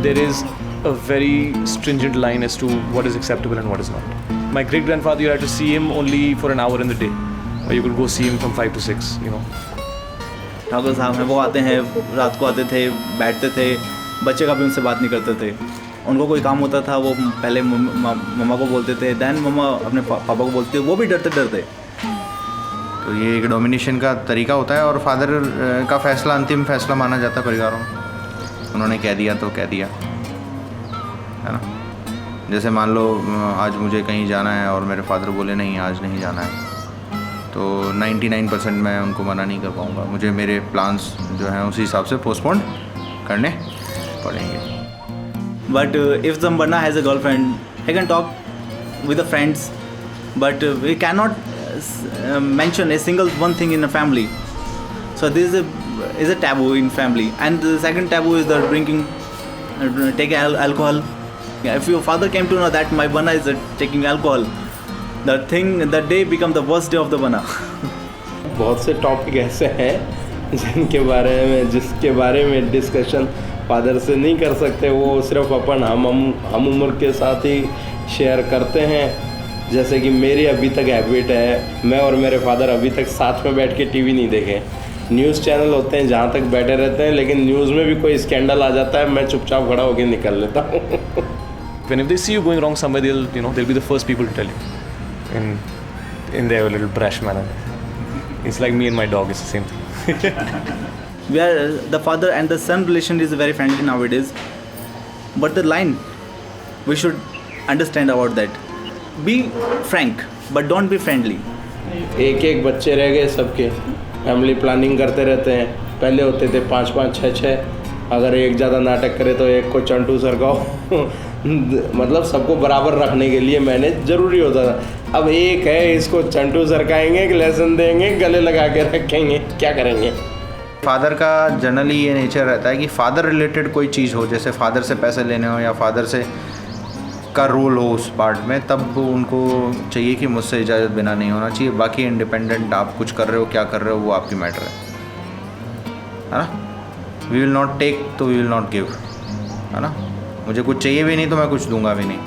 there is a very stringent line as to what is acceptable and what is not. My great grandfather, you had to see him only for an hour in the day, or you could go see him from 5 to 6, you know. Thakur साहब हैं, वो आते हैं, रात को आते थे, बैठते थे, बच्चे का भी उनसे बात नहीं करते थे। उनको कोई काम होता था, वो पहले मम्मा को बोलते थे, दैन मम्मा अपने पापा को बोलते, वो भी डरते डरते। तो ये एक डोमिनेशन का तरीका होता है और फादर का फैसला अंतिम फैसला माना जाता है परिवारों में। उन्होंने कह दिया तो कह दिया, है ना। जैसे मान लो आज मुझे कहीं जाना है और मेरे फादर बोले नहीं आज नहीं जाना है, तो 99% मैं उनको मना नहीं कर पाऊँगा। मुझे मेरे प्लान्स जो हैं उसी हिसाब से पोस्टपोन करने पड़ेंगे। But if Zambarna has a girlfriend, he can talk with the friends, but we cannot mention a single one thing in a family. So this is a taboo in family. And the second taboo is the drinking, taking alcohol. Yeah, if your father came to know that my Bana is taking alcohol, the day become the worst day of the Bana. बहुत से topic ऐसे हैं जिसके बारे में discussion father से नहीं कर सकते, वो सिर्फ अपन हम उम्र के साथ ही शेयर करते हैं। जैसे कि मेरी अभी तक हैबिट है, मैं और मेरे फादर अभी तक साथ में बैठ के टीवी नहीं देखे। न्यूज़ चैनल होते हैं जहाँ तक बैठे रहते हैं, लेकिन न्यूज़ में भी कोई स्कैंडल आ जाता है, मैं चुपचाप खड़ा होकर निकल लेता हूँ। When if they see you going wrong somewhere, they'll be the first people to tell you in their little brash manner. It's like me and my dog, it's the same thing. The father and the son relation is very friendly nowadays, but the line we should understand about that. Be frank, but don't be friendly. एक बच्चे रह गए सबके, family planning करते रहते हैं। पहले होते थे 5-5, 6-6, अगर एक ज़्यादा नाटक करे तो एक को चंटू सरकाओ। मतलब सबको बराबर रखने के लिए मैनेज ज़रूरी होता था। अब एक है, इसको चंटू सरकाएंगे, लेसन देंगे, गले लगा के रखेंगे, क्या करेंगे। फादर का जनरली ये नेचर रहता है कि फादर रिलेटेड कोई चीज़ हो, जैसे फादर से पैसे लेने हो या फादर से का रोल हो उस पार्ट में, तब उनको चाहिए कि मुझसे इजाज़त बिना नहीं होना चाहिए। बाकी इंडिपेंडेंट आप कुछ कर रहे हो, क्या कर रहे हो, वो आपकी मैटर है ना। वी विल नॉट टेक तो वी विल नॉट गिव, है ना। मुझे कुछ चाहिए भी नहीं तो मैं कुछ दूंगा भी नहीं।